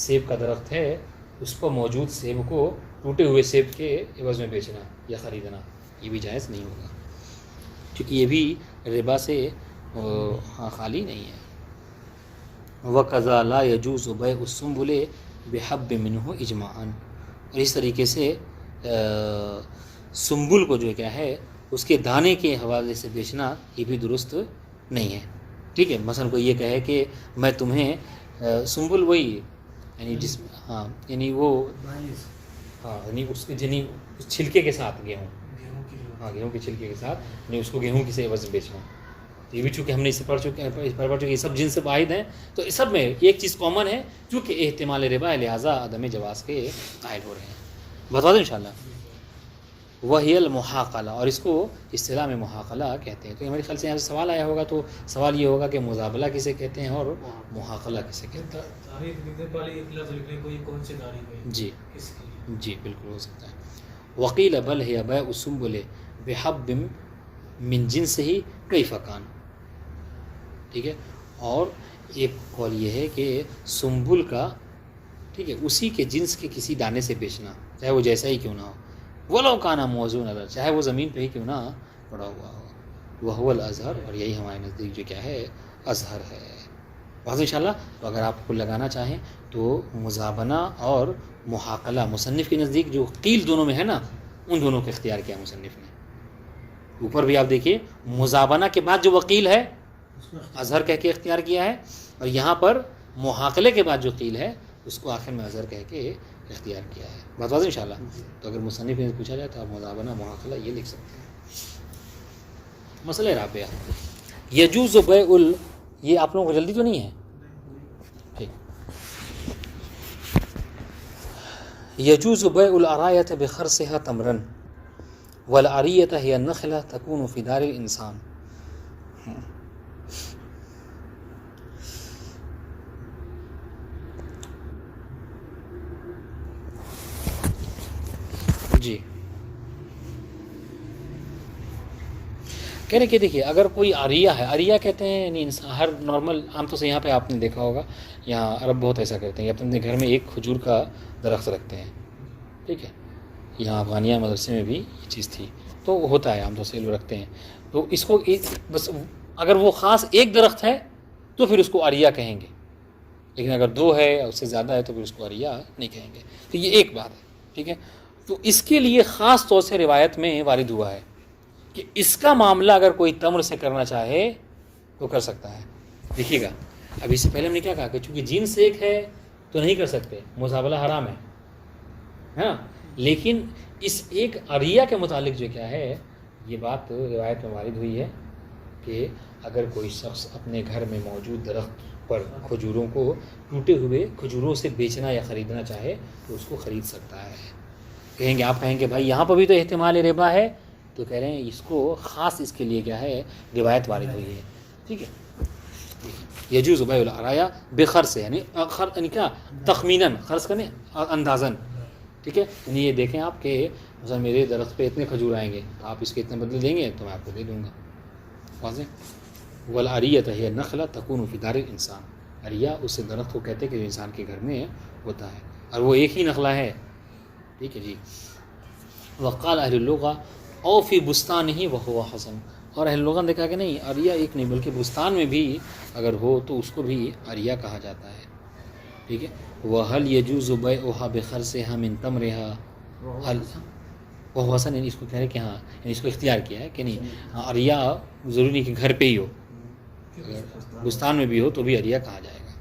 سیب کا درخت ہے اس کو موجود سیب کو ٹوٹے ہوئے سیب کے عوض میں بیچنا یا خریدنا یہ بھی جائز نہیں ہوگا, کیونکہ یہ بھی ربا سے خالی نہیں ہے. وَقَذَا لَا يَجُوزُ بَيْعُ السُّنبُلِ بِحَبٍّ مِّنْهُ اِجْمَاعًا, اور اس طریقے سے سنبل کو جو کیا ہے اس کے دانے کے حوالے سے بیچنا یہ بھی درست نہیں ہے. ٹھیک ہے, مثلا کوئی یہ کہے کہ میں تمہیں سنبل وہی یعنی جس ہاں یعنی وہ ہاں یعنی اس کے یعنی چھلکے کے ساتھ گیہوں, ہاں گیہوں کے چھلکے کے ساتھ یعنی اس کو گیہوں کی سے عوض بیچنا, یہ بھی چونکہ ہم نے اسے پڑھ چکے ہیں، یہ سب جن سے واحد ہیں، تو اس سب میں ایک چیز کامن ہے، چونکہ احتمال ربا ہے لہٰذا عدم جواز کے قائل ہو رہے ہیں. بتا دیں انشاءاللہ. وہی المحاقلہ، اور اس کو اصطلاح میں محاقلہ کہتے ہیں. تو ہمارے خیال سے یہاں سے سوال آیا ہوگا، تو سوال یہ ہوگا کہ مزابلہ کسے کہتے ہیں اور محاقلہ کسے کہتے ہیں. تاریخ لکھنے والے ایک لفظ لکھنے کو یہ کون سی تاریخ ہے؟ جی کس کی؟ جی بالکل ہو سکتا ہے. وقیل بل ہے بیع السنبل بحب من جنسہ کیف کان. ٹھیک ہے. اور ایک قول یہ ہے کہ سنبل کا، ٹھیک ہے، اسی کے جنس کے کسی دانے سے بیچنا، چاہے وہ جیسا ہی کیوں نہ ہو، ولو کانا موزون نظر، چاہے وہ زمین پہ ہی کیوں نہ پڑا ہوا ہو. وہ الازہر، اور یہی ہمارے نزدیک جو کیا ہے ازہر ہے. واضح انشاءاللہ. تو اگر آپ کو لگانا چاہیں تو مزابنہ اور محاقلہ مصنف کے نزدیک جو قیل دونوں میں ہے نا، ان دونوں کو اختیار کیا مصنف نے. اوپر بھی آپ دیکھیے مزابنہ کے بعد جو وقیل ہے ازہر کہہ کے اختیار کیا ہے، اور یہاں پر محاقلے کے بعد جو قیل ہے اس کو آخر میں ازہر کہہ کے اختیار کیا ہے. بات واضح انشاءاللہ. تو اگر مصنف نے پوچھا جائے تو آپ مزابنہ محاقلہ یہ لکھ سکتے ہیں. مسئلہ رابعہ یجوز بیع یہ آپ لوگوں کو جلدی تو نہیں ہے؟ ٹھیک. یجوز بیع العرایۃ بخرصها تمرا والعریۃ هی النخلہ تکون فی دار الانسان. جی کہہ رہے کہ دیکھیے اگر کوئی عریہ ہے، عریہ کہتے ہیں یعنی ہر نارمل عام طور سے یہاں پہ آپ نے دیکھا ہوگا، یہاں عرب بہت ایسا کرتے ہیں کہ اپنے گھر میں ایک کھجور کا درخت رکھتے ہیں. ٹھیک ہے. یہاں افغانیہ مدرسے میں بھی یہ چیز تھی، تو ہوتا ہے عام طور سے لوگ رکھتے ہیں. تو اس کو بس اگر وہ خاص ایک درخت ہے تو پھر اس کو عریہ کہیں گے، لیکن اگر دو ہے یا اس سے زیادہ ہے تو پھر اس کو عریہ نہیں کہیں گے. تو یہ ایک بات ہے. ٹھیک ہے. تو اس کے لیے خاص طور سے روایت میں وارد ہوا ہے کہ اس کا معاملہ اگر کوئی تمر سے کرنا چاہے تو کر سکتا ہے. دیکھیے گا اب اس سے پہلے ہم نے کیا کہا کہ چونکہ جنس ایک ہے تو نہیں کر سکتے، مزابلہ حرام ہے ہاں. لیکن اس ایک عریہ کے متعلق جو کیا ہے یہ بات روایت میں وارد ہوئی ہے کہ اگر کوئی شخص اپنے گھر میں موجود درخت پر کھجوروں کو ٹوٹے ہوئے کھجوروں سے بیچنا یا خریدنا چاہے تو اس کو خرید سکتا ہے. کہیں گے آپ کہیں گے بھائی یہاں پر بھی تو احتمال ربا ہے، تو کہہ رہے ہیں اس کو خاص اس کے لیے کیا ہے روایت وارد ہوئی ہے. ٹھیک ہے. یجوز بیع العرایہ بخرص یعنی کیا تخمیناً، خرص کرنے اندازاً. ٹھیک ہے. یعنی یہ دیکھیں آپ کہ مثلا میرے درخت پہ اتنے کھجور آئیں گے، آپ اس کے اتنے بدلے دیں گے تو میں آپ کو دے دوں گا. واضح. والعریۃ ہی النخلہ تکون فی دار الانسان. عریہ اس درخت کو کہتے ہیں کہ جو انسان کے گھر میں ہوتا ہے، اور وہ ایک ہی نخلہ ہے. ٹھیک ہے جی. وقال اہل اللغہ او فی بستان ہی وہو حسن. اور اہل لغہ نے کہا کہ نہیں عریہ ایک نہیں بلکہ بستان میں بھی اگر ہو تو اس کو بھی عریہ کہا جاتا ہے. ٹھیک ہے. وَهَلْ يَجُوزُ بَيْعُهَا بِخَرْصِهَا مِن تَمْرِهَا هل وہو حسن. یعنی اس کو کہہ رہے کہ ہاں یعنی اس کو اختیار کیا ہے کہ نہیں عریہ ضروری نہیں کہ گھر پہ ہی ہو، اگر بستان میں بھی ہو تو بھی عریہ کہا جائے گا.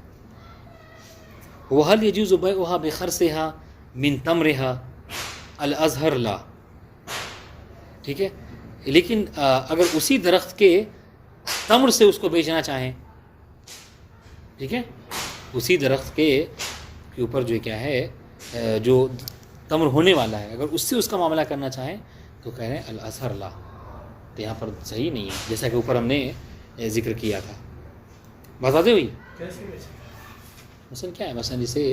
وَهَلْ يَجُوزُ بَيْعُهَا بِخَرْصِهَا مِن تَمْرِهَا الْأَزْهَرُ لَا. ٹھیک ہے. لیکن اگر اسی درخت کے تمر سے اس کو بیچنا چاہیں، ٹھیک ہے، اسی درخت کے اوپر جو کیا ہے جو تمر ہونے والا ہے اگر اس سے اس کا معاملہ کرنا چاہیں تو کہہ رہے ہیں الازہر لا. تو یہاں پر صحیح نہیں ہے جیسا کہ اوپر ہم نے ذکر کیا تھا. بات واضح ہوئی. مثلا کیا ہے، مثلا جسے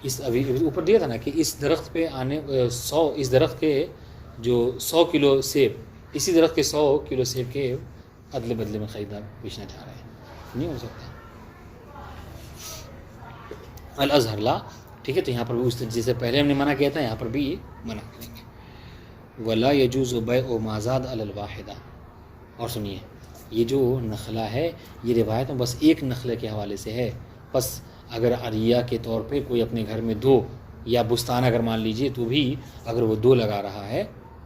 اس ابھی اوپر دیا تھا نا کہ اس درخت پہ آنے 100 اس درخت کے جو 100 کلو سیب، اسی درخت کے 100 کلو سیب کے ادلے بدلے میں خریدار بیچنا چاہ رہے ہیں، نہیں ہو سکتا. الازہر لا. ٹھیک ہے. تو یہاں پر بھی اس جیسے پہلے ہم نے منع کیا تھا یہاں پر بھی منع کریں گے. ولا یجوز بیع ما زاد علی الواحدہ. اور سنیے یہ جو نخلہ ہے یہ روایت میں بس ایک نخلے کے حوالے سے ہے. بس اگر عریہ کے طور پہ کوئی اپنے گھر میں 2 یا بستان اگر مان لیجئے تو بھی اگر وہ 2 لگا رہا ہے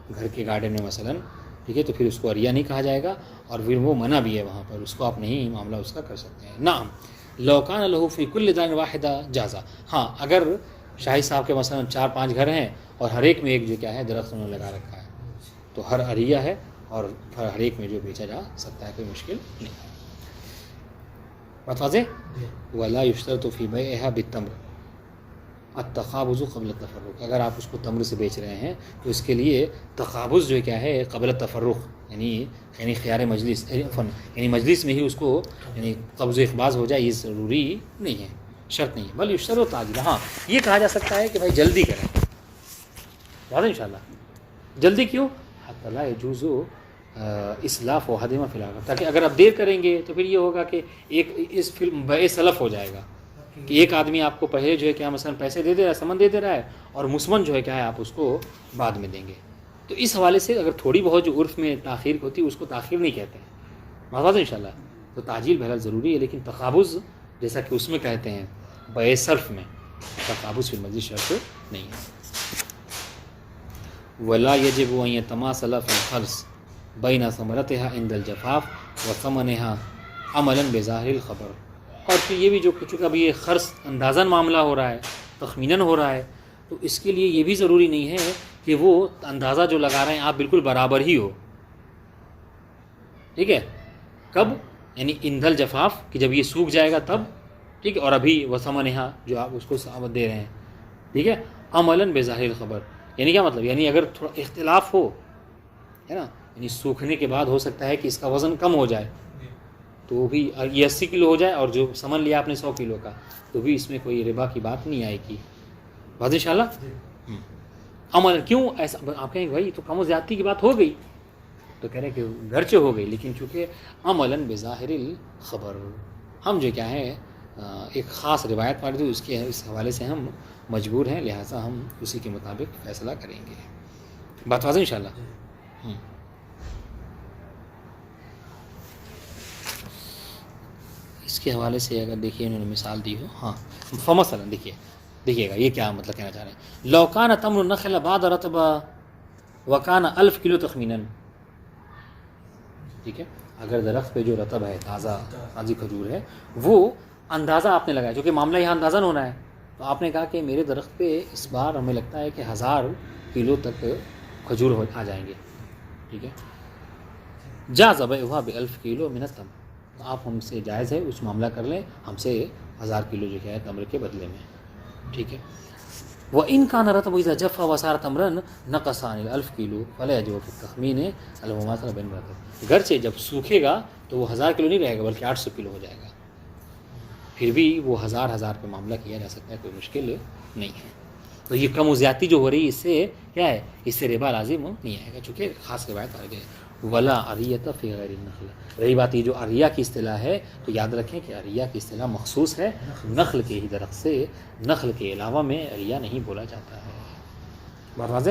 گھر کے گارڈن میں مثلا، ٹھیک ہے، تو پھر اس کو عریہ نہیں کہا جائے گا اور پھر وہ منع بھی ہے وہاں پر، اس کو آپ نہیں معاملہ اس کا کر سکتے ہیں. نعم لو کان له فی کل دار واحدہ جازا. ہاں اگر شاہد صاحب کے مثلا 4-5 گھر ہیں اور ہر ایک میں ایک جو کیا ہے درخت انہوں نے لگا رکھا ہے تو ہر عریہ ہے اور ہر ایک میں جو بیچا جا سکتا ہے، کوئی مشکل نہیں. بات واضح؟ جی ولا یشترط فی بیعها بالتمر التقابض قبل التفرق، اگر آپ اس کو تمر سے بیچ رہے ہیں تو اس کے لیے تقابض جو ہے کیا ہے قبل التفرق، یعنی خیار مجلس، یعنی مجلس میں ہی اس کو یعنی قبض و اقباض ہو جائے، یہ ضروری نہیں ہے، شرط نہیں ہے، بل یشترط تعجیل، ہاں یہ کہا جا سکتا ہے کہ بھائی جلدی کریں، بات ہے انشاءاللہ، جلدی کیوں؟ حتی لا یجوز اسلاف و حدیمہ فی العقد، تاکہ اگر آپ دیر کریں گے تو پھر یہ ہوگا کہ ایک اس فلم بے سلف ہو جائے گا کہ ایک آدمی آپ کو پہلے جو ہے کیا مثلا پیسے دے دے رہا ہے، سمن دے دے رہا ہے، اور مسمن جو ہے کیا ہے آپ اس کو بعد میں دیں گے، تو اس حوالے سے اگر تھوڑی بہت جو عرف میں تاخیر ہوتی ہے اس کو تاخیر نہیں کہتے ہیں، بات ہے انشاءاللہ، تو تعجیل بہرحال ضروری ہے، لیکن تقابض جیسا کہ اس میں کہتے ہیں بے صرف میں تقابض فی المجلس شرط نہیں ہے۔ ولا یجب ان یتماثل فی الخرص بین ثمرتها عند الجفاف وثمنها عملا بظاہر الخبر، اور پھر یہ بھی جو کچھ ابھی یہ خرص اندازاً معاملہ ہو رہا ہے، تخمیناً ہو رہا ہے، تو اس کے لیے یہ بھی ضروری نہیں ہے کہ وہ اندازہ جو لگا رہے ہیں آپ بالکل برابر ہی ہو، ٹھیک ہے، کب؟ یعنی عند الجفاف کہ جب یہ سوکھ جائے گا تب، ٹھیک ہے، اور ابھی وثمنها جو آپ اس کو سعوت دے رہے ہیں، ٹھیک ہے، عملاً بظاہر الخبر، یعنی کیا مطلب؟ یعنی اگر تھوڑا اختلاف ہو، ہے نا، یعنی سوکھنے کے بعد ہو سکتا ہے کہ اس کا وزن کم ہو جائے تو بھی یہ 80 کلو ہو جائے، اور جو سمن لیا آپ نے 100 کلو کا، تو بھی اس میں کوئی ربا کی بات نہیں آئے گی، بات انشاءاللہ۔ عمل کیوں ایسا؟ آپ کہیں گے بھائی تو کم و زیادتی کی بات ہو گئی، تو کہہ رہے کہ گرچہ ہو گئی، لیکن چونکہ عملاً بظاہر الخبر، ہم جو کیا ہے ایک خاص روایت پڑھ دی، اس حوالے سے ہم مجبور ہیں، لہٰذا ہم اسی کے مطابق فیصلہ کریں گے، بات واضح انشاءاللہ۔ اس کے حوالے سے اگر دیکھیے انہوں نے مثال دی ہو، ہاں فمثلا دیکھیے گا یہ کیا مطلب کہنا چاہ رہے ہیں، لو کان تمر النخل بعد رطبہ وکان 1000 کلو تخمیناً، ٹھیک ہے، اگر درخت پہ جو رطب ہے، تازہ کھجور ہے، وہ اندازہ آپ نے لگایا، جو کہ معاملہ یہاں اندازاً ہونا ہے، تو آپ نے کہا کہ میرے درخت پہ اس بار ہمیں لگتا ہے کہ 1000 کلو تک کھجور آ جائیں گے، ٹھیک ہے، جاز بیعها ب1000 کلو من التمر، آپ ہم سے جائز ہے اس معاملہ کر لیں ہم سے 1000 کلو جو ہے تمر کے بدلے میں، ٹھیک ہے، وَإِنْ كَانَ رَطْبُ إِذَا جَفَّ وَصَارَ تَمْرًا نَقَصَ عَنِ 1000 کلو فَلَا يَجِبُ فِي التَّخْمِينِ الْمُمَاثَلَةُ بَيْنَ الرَّطْبِ، گرچہ جب سوکھے گا تو وہ 1000 کلو نہیں رہے گا بلکہ 800 کلو ہو جائے گا، پھر بھی وہ 1000 پہ معاملہ کیا جا سکتا ہے، کوئی مشکل نہیں ہے، تو یہ کم و زیادتی جو ہو رہی ہے اس سے کیا ہے، اس سے ربا لازم نہیں آئے گا، چونکہ خاص روایت آ گئی ہے۔ ولا عریۃ فی غیر النخل، رہی بات یہ جو عریہ کی اصطلاح ہے تو یاد رکھیں کہ عریہ کی اصطلاح مخصوص ہے نخل کے ہی درخت سے، نخل کے علاوہ میں عریہ نہیں بولا جاتا ہے، بات واضح۔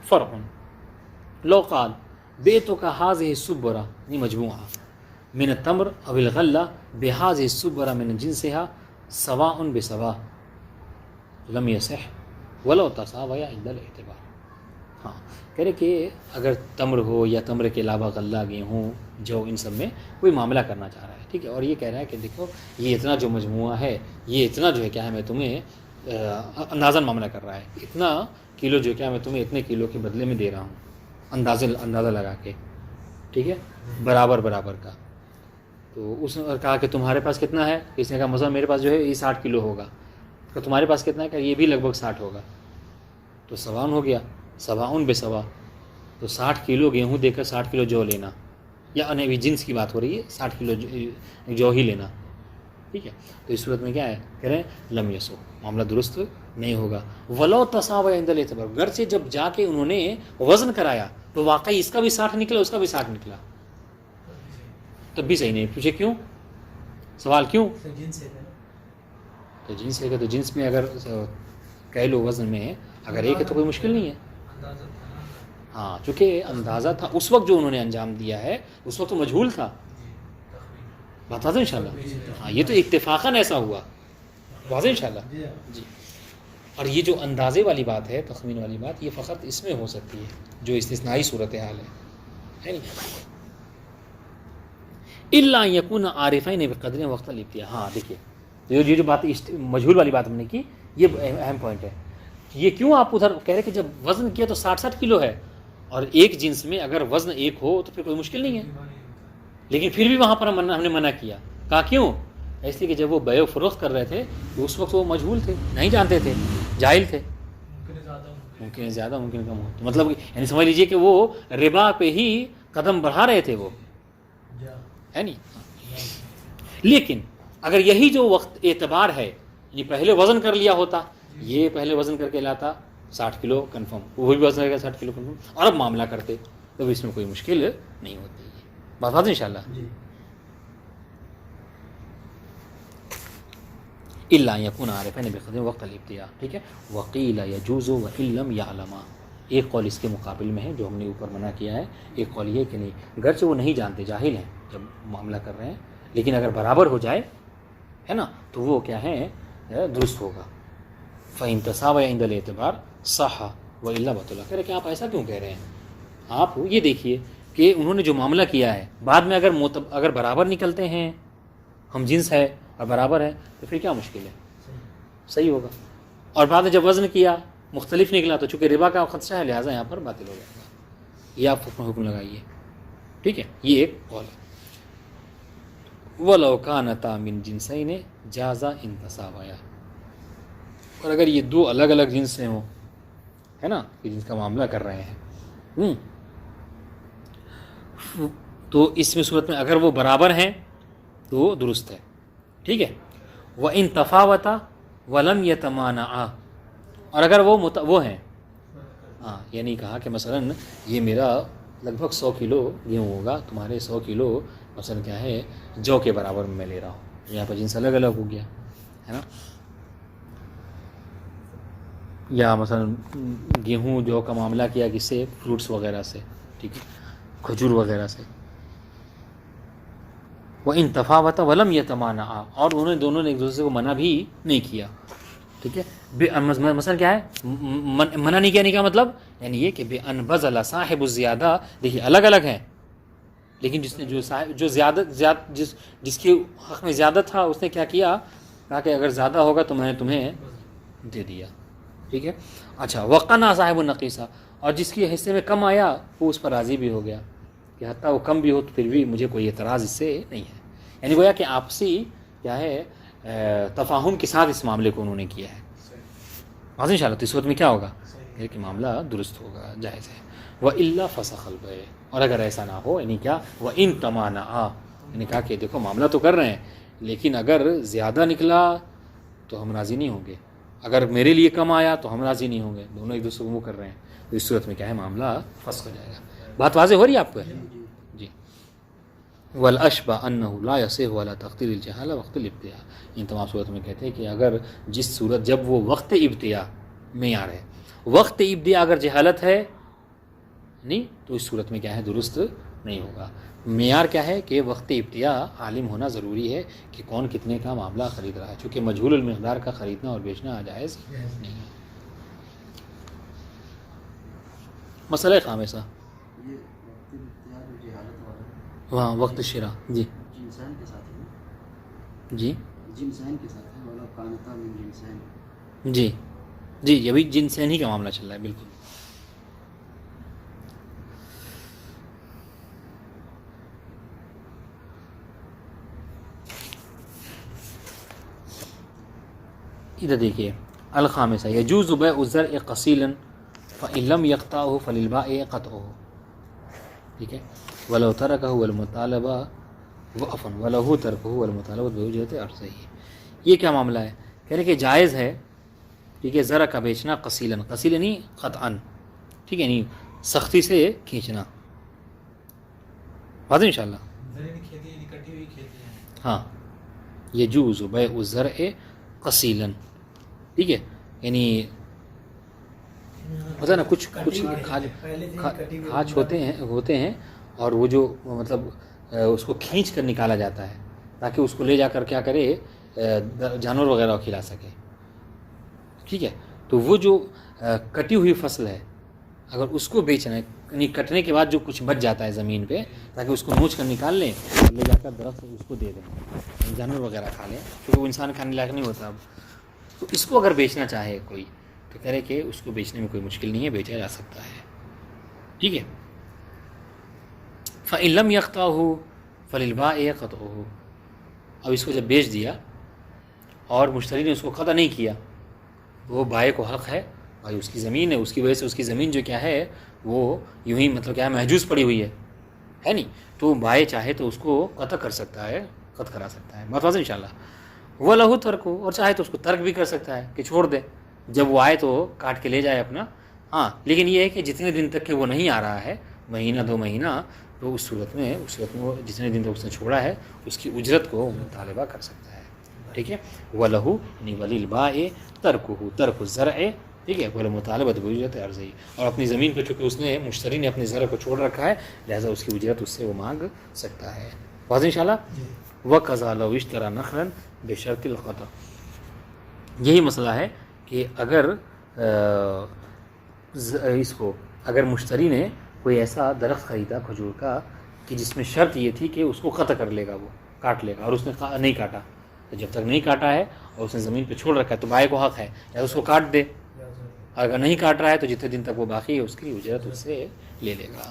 فرق لو قال بیتک هذه السبرہ یعنی مجموعہ من التمر او الغلہ بهذه السبرہ من جنسها سواء بسواء لم يصح ولو تساویا عند الاعتبار، ہاں کہہ رہے کہ اگر تمر ہو یا تمر کے علاوہ غلہ، گیہوں، جو ان سب میں کوئی معاملہ کرنا چاہ رہا ہے، ٹھیک ہے، اور یہ کہہ رہا ہے کہ دیکھو یہ اتنا جو مجموعہ ہے، یہ اتنا جو ہے کیا ہے میں تمہیں اندازاً معاملہ کر رہا ہے، اتنا کلو جو کیا میں تمہیں اتنے کلو کے بدلے میں دے رہا ہوں، اندازہ لگا کے، ٹھیک ہے، برابر کا، تو اس نے کہا کہ تمہارے پاس کتنا ہے، اس نے کہا مثلا میرے پاس جو ہے یہ 60 کلو ہوگا، تو تمہارے پاس کتنا ہے کہ یہ بھی لگ بھگ 60 ہوگا، تو سوان ہو گیا، سواء بسواء، تو 60 کلو گیہوں دے کر 60 کلو جو لینا، یا انہیں جنس کی بات ہو رہی ہے، 60 کلو جو ہی لینا، ٹھیک ہے، تو اس صورت میں کیا ہے کہہ رہے ہیں لم یسو، معاملہ درست نہیں ہوگا، ولو تساوی عند الاعتبار، گرچہ جب جا کے انہوں نے وزن کرایا تو واقعی اس کا بھی 60 نکلا اس کا بھی 60 نکلا، تب بھی صحیح نہیں، پوچھے کیوں؟ سوال کیوں؟ تو جنس ہے، تو جنس میں اگر کہہ لو وزن میں اگر ایک ہے تو کوئی مشکل نہیں ہے، ہاں چونکہ اندازہ تھا اس وقت جو انہوں نے انجام دیا ہے، اس وقت تو مجہول تھا، بتا دیں انشاءاللہ، ہاں یہ تو اتفاقاً ایسا ہوا، واضح انشاءاللہ جی۔ اور یہ جو اندازے والی بات ہے، تخمین والی بات، یہ فقط اس میں ہو سکتی ہے جو استثنائی صورتحال ہے نہیں، الا یکون عارفین بقدر وقت الابتیاء، ہاں دیکھیے یہ جو بات مجہول والی بات ہم نے کی، یہ اہم پوائنٹ ہے، یہ کیوں آپ ادھر کہہ رہے کہ جب وزن کیا تو 60 کلو ہے، اور ایک جنس میں اگر وزن ایک ہو تو پھر کوئی مشکل نہیں ہے، لیکن پھر بھی وہاں پر ہم نے منع کیا، کہا کیوں؟ اس لیے کہ جب وہ بیع و فروخت کر رہے تھے تو اس وقت وہ مجہول تھے، نہیں جانتے تھے، جاہل تھے، ممکن زیادہ ممکن کم ہو، تو مطلب یعنی سمجھ لیجئے کہ وہ ربا پہ ہی قدم بڑھا رہے تھے وہ، ہے نہیں. لیکن اگر یہی جو وقت اعتبار ہے، یعنی پہلے وزن کر لیا ہوتا، یہ پہلے وزن کر کے لاتا 60 کلو کنفرم، وہ بھی وزن کر کے 60 کلو کنفرم، اور اب معاملہ کرتے تو اس میں کوئی مشکل نہیں ہوتی. بات بات انشاءاللہ. الا یکون عارفین بقدر وقت الابتداء. ٹھیک ہے. وقیل یجوز وان لم یعلما. ایک قول اس کے مقابل میں ہے جو ہم نے اوپر منع کیا ہے. ایک قول یہ کہ نہیں، گرچہ وہ نہیں جانتے، جاہل ہیں جب معاملہ کر رہے ہیں، لیکن اگر برابر ہو جائے ہے نا تو وہ کیا ہے درست ہوگا. فإن تساوى عند الاعتبار صح وإلا بطل. کہہ رہے کہ آپ ایسا کیوں کہہ رہے ہیں؟ آپ یہ دیکھیے کہ انہوں نے جو معاملہ کیا ہے بعد میں اگر برابر نکلتے ہیں، ہم جنس ہے اور برابر ہے، تو پھر کیا مشکل ہے، صحیح ہوگا. اور بعد میں جب وزن کیا مختلف نکلا تو چونکہ ربا کا خدشہ ہے لہٰذا یہاں پر باطل ہو جائے گا. یہ آپ حکم لگائیے. ٹھیک ہے. یہ ایک قول ہے. وَلَوْ كَانَتَا مِن جِنسَيْنِ جَازَ إِن تَسَاوَيَا. اور اگر یہ دو الگ الگ جنس سے ہوں، ہے نا، کہ جنس کا معاملہ کر رہے ہیں، تو اس میں صورت میں اگر وہ برابر ہیں تو درست ہے. ٹھیک ہے. وَإِن تَفَاوَتَا وَلَمْ يَتَمَانَعَا. اور اگر وہ ہیں، ہاں، یعنی کہا کہ مثلا یہ میرا لگ بھگ 100 کلو گیہوں ہوگا، تمہارے 100 کلو مثلا کیا ہے جو کے برابر میں لے رہا ہوں. یہاں پر جنس الگ الگ ہو گیا ہے نا. یا مثلا گیہوں جو کا معاملہ کیا کس سے، فروٹس وغیرہ سے، ٹھیک ہے، کھجور وغیرہ سے. وَإِن تَفَاوَتَ وَلَمْ يَتَمَانَعَا. اور انہوں نے دونوں نے ایک دوسرے کو منع بھی نہیں کیا. ٹھیک ہے. مثلا کیا ہے منع نہیں کیا، نہیں کیا مطلب یعنی یہ کہ بِأَنْ بَذَلَ صَاحِبُ الزِّيَادَةِ. دیکھیے الگ الگ ہیں، لیکن جس نے جو زیادہ جس کے حق میں زیادہ تھا اس نے کیا کیا، کہا کہ اگر زیادہ ہوگا تو میں نے تمہیں دے دیا. ٹھیک ہے. اچھا. وَقَنَا صَاحِبُ النَّقِيصَةِ. اور جس کے حصے میں کم آیا وہ اس پر راضی بھی ہو گیا کہ حتیٰ وہ کم بھی ہو تو پھر بھی مجھے کوئی اعتراض اس سے نہیں ہے. یعنی گویا کہ آپسی کیا ہے تفاہم کے ساتھ اس معاملے کو انہوں نے کیا ہے. ان شاء اللہ تو اس وقت میں کیا ہوگا کہ معاملہ درست ہوگا، جائز ہے. وَإِلَّا فَسَخَ الْبَيْعُ. اور اگر ایسا نہ ہو، یعنی کیا، وَإِن تَمَانَعَا، یعنی کہا کہ دیکھو معاملہ تو کر رہے ہیں لیکن اگر زیادہ نکلا تو ہم راضی نہیں ہوں گے، اگر میرے لیے کم آیا تو ہم راضی نہیں ہوں گے، دونوں ایک دوسرے کو منہ کر رہے ہیں، تو اس صورت میں کیا ہے معاملہ فسخ ہو جائے گا. بات واضح ہو رہی ہے آپ کو؟ جی. والاشبہ انہ لا یصح ولا تقدیر الجہالہ وقت الابتداء. ان تمام صورت میں کہتے ہیں کہ اگر جس صورت جب وہ وقت ابتداء معیار ہے، وقت ابتداء اگر جہالت ہے نہیں تو اس صورت میں کیا ہے درست نہیں ہوگا. معیار کیا ہے کہ وقت ابتداء عالم ہونا ضروری ہے کہ کون کتنے کا معاملہ خرید رہا ہے، چونکہ مجہول المقدار کا خریدنا اور بیچنا جائز نہیں ہے. مسئلہ خامسہ وہاں وقت شرا. جی جنسین کے ساتھ ہے، جی جنسین کے ساتھ ہے، ولا کانتا من جنسین. جی جی یہ بھی جنسین ہی کا معاملہ چل رہا ہے. بالکل. ادھر دیکھیے الخامسہ یجوز بیع الزرع قصیلا فإن لم يقطعه فللبائع قطعه. ٹھیک ہے. ولو ترکہ والمطالبہ وعفوا ولہ ترکہ والمطالبہ بوجہۃ عرضہ. یہ کیا معاملہ ہے؟ کہہ رہے کہ جائز ہے، ٹھیک ہے، زرع کا بیچنا قصیلا، قصیلا نہیں قطعا، ٹھیک ہے، نہیں سختی سے کھینچنا. واضح انشاءاللہ. ہاں یجوز بیع الزرع قصیلا، ٹھیک ہے، یعنی ہوتا ہے نا کچھ کھاج ہوتے ہیں اور وہ جو مطلب اس کو کھینچ کر نکالا جاتا ہے تاکہ اس کو لے جا کر کیا کرے جانور وغیرہ کو کھلا سکے. ٹھیک ہے. تو وہ جو کٹی ہوئی فصل ہے اگر اس کو بیچنا ہے، یعنی کٹنے کے بعد جو کچھ بچ جاتا ہے زمین پہ تاکہ اس کو نوچ کر نکال لیں اور لے جا کر درخت اس کو دے دیں، جانور وغیرہ کھا لیں، کیونکہ وہ انسان کھانے لائق نہیں ہوتا اب. تو اس کو اگر بیچنا چاہے کوئی تو کہہ رہے کہ اس کو بیچنے میں کوئی مشکل نہیں ہے، بیچا جا سکتا ہے. ٹھیک ہے. فإن لم يقطعه فللبائع قطعه. اب اس کو جب بیچ دیا اور مشتری نے اس کو قطع نہیں کیا، وہ بائع کو حق ہے، بھائی اس کی زمین ہے، اس کی وجہ سے اس کی زمین جو کیا ہے وہ یوں ہی مطلب کیا ہے محجوز پڑی ہوئی ہے نہیں، تو بائع چاہے تو اس کو قطع کر سکتا ہے، قطع کرا سکتا ہے، بات واضح انشاءاللہ۔ وہ لہو ترک ہو، اور چاہے تو اس کو ترک بھی کر سکتا ہے کہ چھوڑ دے، جب وہ آئے تو کاٹ کے لے جائے اپنا، ہاں لیکن یہ ہے کہ جتنے دن تک کہ وہ نہیں آ رہا ہے، مہینہ 2 مہینہ، تو اس صورت میں وہ جتنے دن تک اس نے چھوڑا ہے اس کی اجرت کو مطالبہ کر سکتا ہے، ٹھیک ہے۔ وَلَهُ یعنی وَلِلْبَائِعِ تَرْكُهُ تَرْكُ الزَّرْعِ، ٹھیک ہے، وَالْمُطَالَبَةُ بِأُجْرَةِ عَرْضِهِ، اور اپنی زمین پہ چونکہ اس نے مشتری نے اپنے زرع کو چھوڑ رکھا ہے لہذا اس کی اجرت اس سے وہ مانگ سکتا ہے، واضح انشاءاللہ۔ وَقَضَى لَوْ اشْتَرَى نَخْلًا بِشَرْطِ الْقَطْعِ، یہی مسئلہ ہے کہ اگر اس کو اگر مشتری نے کوئی ایسا درخت خریدا کھجور کا کہ جس میں شرط یہ تھی کہ اس کو قطع کر لے گا، وہ کاٹ لے گا، اور اس نے نہیں کاٹا، تو جب تک نہیں کاٹا ہے اور اس نے زمین پہ چھوڑ رکھا ہے تو بائع کو حق ہے یا اس کو کاٹ دے، اگر نہیں کاٹ رہا ہے تو جتنے دن تک وہ باقی ہے اس کی اجرت اس سے لے لے گا۔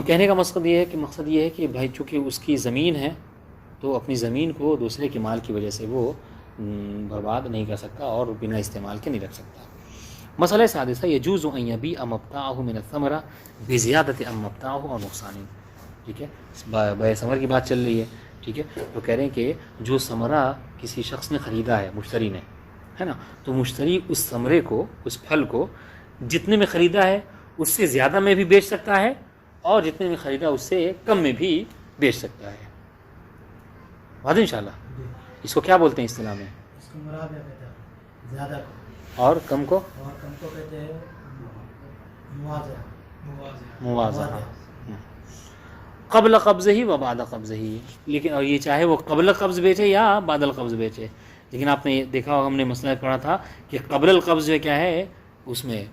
کہنے کا مقصد یہ ہے کہ بھائی چونکہ اس کی زمین ہے تو اپنی زمین کو دوسرے کے مال کی وجہ سے وہ برباد نہیں کر سکتا اور بنا استعمال کے نہیں رکھ سکتا۔ مسئلہ سادسہ یجوز ان یبیع مبتاعہ من الثمرہ بزیادۃ عن مبتاعہ اور نقصان، ٹھیک ہے، بیع ثمر کی بات چل رہی ہے، ٹھیک ہے، تو کہہ رہے ہیں کہ جو ثمرہ کسی شخص نے خریدا ہے، مشتری نے، ہے نا، تو مشتری اس ثمرے کو، اس پھل کو جتنے میں خریدا ہے اس سے زیادہ میں بھی بیچ سکتا ہے اور جتنے میں خریدا اس سے کم میں بھی بیچ سکتا ہے، واضح انشاءاللہ۔ اس کو کیا بولتے ہیں اصطلاح میں؟ اس کو مرابع کہتے ہیں، زیادہ کو، اور کم کو کہتے ہیں موازنہ، قبل قبض ہی و بعد قبض ہی، لیکن اور یہ چاہے وہ قبل قبض بیچے یا بعد القبض بیچے، لیکن آپ نے دیکھا ہوگا، ہم نے مسئلہ پڑھا تھا کہ قبل القبض جو کیا ہے اس میں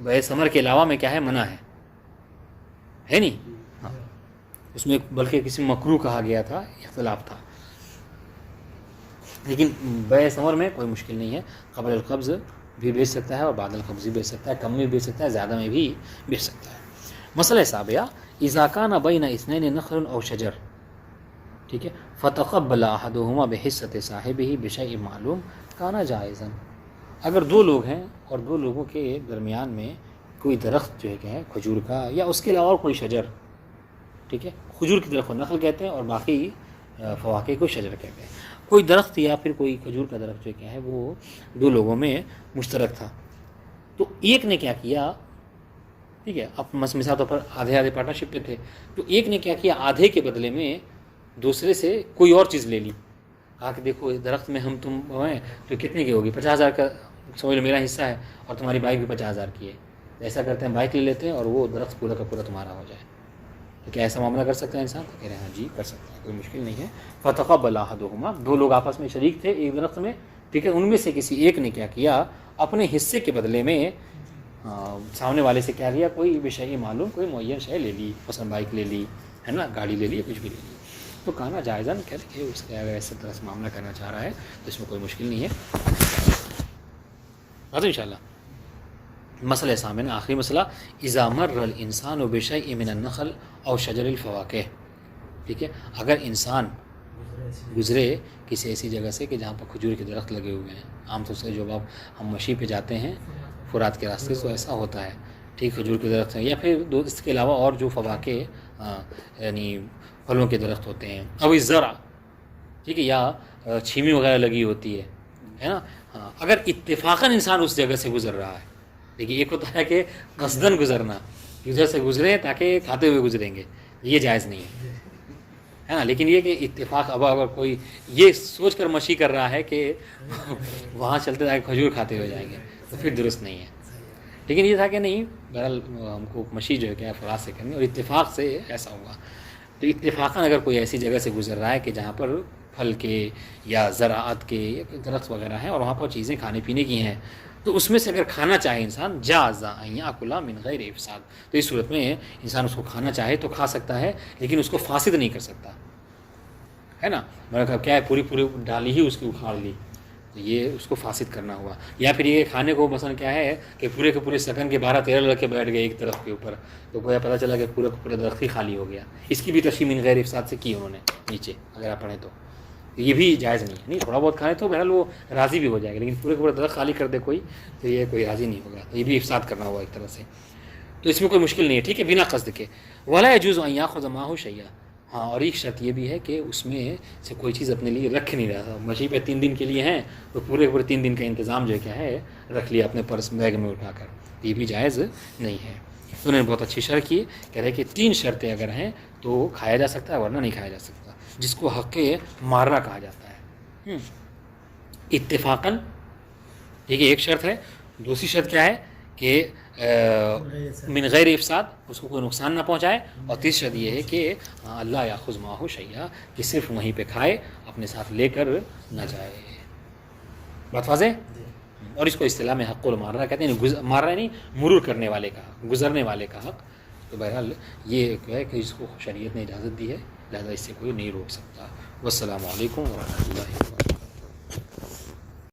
بیع ثمر کے علاوہ میں کیا ہے، منع ہے نہیں، ہاں اس میں بلکہ کسی مکروہ کہا گیا تھا، اختلاف تھا، لیکن بیع ثمر میں کوئی مشکل نہیں ہے، قبل القبض بھی بیچ سکتا ہے اور بعد القبض بھی بیچ سکتا ہے، کم میں بھی بیچ سکتا ہے، زیادہ میں بھی بیچ سکتا ہے۔ مسئلہ سابعہ اذا کان بین اثنین نخل او شجر، ٹھیک ہے، فتقبل احدهما بحصۃ صاحبہ بشیء معلوم کان جائزا، اگر 2 لوگ ہیں اور 2 لوگوں کے درمیان میں کوئی درخت جو ہے کہ ہے کھجور کا یا اس کے علاوہ اور کوئی شجر، ٹھیک ہے، کھجور کی درخت کو نخل کہتے ہیں اور باقی فواکہ کو شجر کہتے ہیں، کوئی درخت یا پھر کوئی کھجور کا درخت جو کیا ہے وہ 2 لوگوں میں مشترک تھا، تو ایک نے کیا کیا، ٹھیک ہے، اب مثال طور پر آدھے پارٹنرشپ پہ تھے، تو ایک نے کیا کیا، آدھے کے بدلے میں دوسرے سے کوئی اور چیز لے لی، کہا کہ دیکھو اس درخت میں ہم تم ہیں تو کتنے کی ہوگی، 50,000 کا سمجھ لو میرا حصہ ہے اور تمہاری بائک بھی 50,000 کی ہے، ایسا کرتے ہیں بائک لے لیتے ہیں اور وہ درخت پورا کا پورا تمہارا ہو جائے، تو کیا ایسا معاملہ کر سکتا ہے انسان؟ تو کہہ رہے ہیں ہاں جی کر سکتا ہے، کوئی مشکل نہیں ہے۔ فتقبل احدهما، 2 لوگ آپس میں شریک تھے ایک درخت میں، ٹھیک ہے، ان میں سے کسی ایک نے کیا کیا، اپنے حصے کے بدلے میں سامنے والے سے کیا لیا، کوئی بشیء معلوم، کوئی معین شے لے لی، مثلا بائک لے لی، ہے نا، گاڑی لے لی، کچھ بھی لے لی، تو کانا جائزاً، کہتے کہ اس کے اگر ایسے طرح سے معاملہ کرنا چاہ رہا ہے تو اس میں کوئی مشکل نہیں ہے، بات انشاءاللہ۔ مسئلہ سامنے آخری مسئلہ اذا مر الانسان بشیء من النخل او شجر الفواکہ، ٹھیک ہے، اگر انسان گزرے کسی ایسی جگہ سے کہ جہاں پر کھجور کے درخت لگے ہوئے ہیں، عام طور سے جو اب ہم مشی پہ جاتے ہیں فرات کے راستے سے ایسا ہوتا ہے، ٹھیک، کھجور کے درخت ہیں یا پھر اس کے علاوہ اور جو فواکہ یعنی پھلوں کے درخت ہوتے ہیں، اب اس زرع، ٹھیک ہے، یا چھیمی وغیرہ لگی ہوتی ہے نا، اگر اتفاقاً انسان اس جگہ سے گزر رہا ہے، دیکھیے ایک ہوتا ہے کہ قصداً گزرنا، ادھر سے گزریں تاکہ کھاتے ہوئے گزریں گے، یہ جائز نہیں ہے نا، لیکن یہ کہ اتفاق، اب اگر کوئی یہ سوچ کر مشی کر رہا ہے کہ وہاں چلتے جا کے کھجور کھاتے ہوئے جائیں گے تو پھر درست نہیں ہے، لیکن یہ تھا کہ نہیں بہرحال ہم کو مشی جو ہے کیا فرات سے کرنی، اور اتفاق سے ایسا ہوا، تو اتفاقاً اگر کوئی ایسی جگہ سے گزر رہا ہے کہ جہاں پر پھل کے یا زراعت کے یا درخت وغیرہ ہیں اور وہاں پر چیزیں کھانے پینے کی ہیں، تو اس میں سے اگر کھانا چاہے انسان جاز ان یاکل من غیر افساد، تو اس صورت میں انسان اس کو کھانا چاہے تو کھا سکتا ہے، لیکن اس کو فاسد نہیں کر سکتا، ہے نا، مطلب کیا ہے، پوری ڈالی ہی اس کی اکھاڑ لی، تو یہ اس کو فاسد کرنا ہوا. یا پھر یہ کھانے کو مثلا کیا ہے کہ پورے کے پورے سکن کے 12-13 لڑکے بیٹھ گئے ایک درخت کے اوپر, تو گویا پتہ چلا کہ پورا کا پورا درخت ہی خالی ہو گیا. اس کی بھی تشریح من غیر افساد سے کی انہوں نے نیچے, اگر آپ پڑھیں تو یہ بھی جائز نہیں ہے. نہیں تھوڑا بہت کھائے تو بہرحال وہ راضی بھی ہو جائے گا, لیکن پورے کا پورا درخت خالی کر دے کوئی تو یہ کوئی راضی نہیں ہوگا, تو یہ بھی افساد کرنا ہوا ایک طرح سے. تو اس میں کوئی مشکل نہیں ہے, ٹھیک ہے, بنا قصد کے. ولا يجوز ان ياخذ معه شيئا, ہاں اور ایک شرط یہ بھی ہے کہ اس میں سے کوئی چیز اپنے لیے رکھ نہیں رہا. مچھلی پہ 3 دن کے لیے ہیں تو پورے 3 دن کا انتظام جو ہے کیا ہے رکھ لیا اپنے پرس بیگ میں اٹھا کر, یہ بھی جائز نہیں ہے. انہوں نے بہت اچھی شرط کی, کہہ رہے کہ 3 شرطیں اگر ہیں تو کھایا جا سکتا ہے ورنہ نہیں کھایا جا سکتا, جس کو حق مارنا کہا جاتا ہے اتفاقاً. ٹھیک ہے, ایک شرط ہے. دوسری شرط کیا ہے کہ من غیر افساد, اس کو کوئی نقصان نہ پہنچائے. اور تیسری شرط یہ ہے کہ اللہ یاخذ معه شیئا, کہ صرف وہیں پہ کھائے, اپنے ساتھ لے کر نہ جائے. بات واضح. اور اس کو اصطلاح میں حق المارہ کہتے ہیں, مارہ نہیں, مرور کرنے والے کا, گزرنے والے کا حق. تو بہرحال یہ ہے کہ اس کو شریعت نے اجازت دی ہے, لہذا اس سے کوئی نہیں روک سکتا. والسلام علیکم ورحمۃ اللہ وبرکاتہ.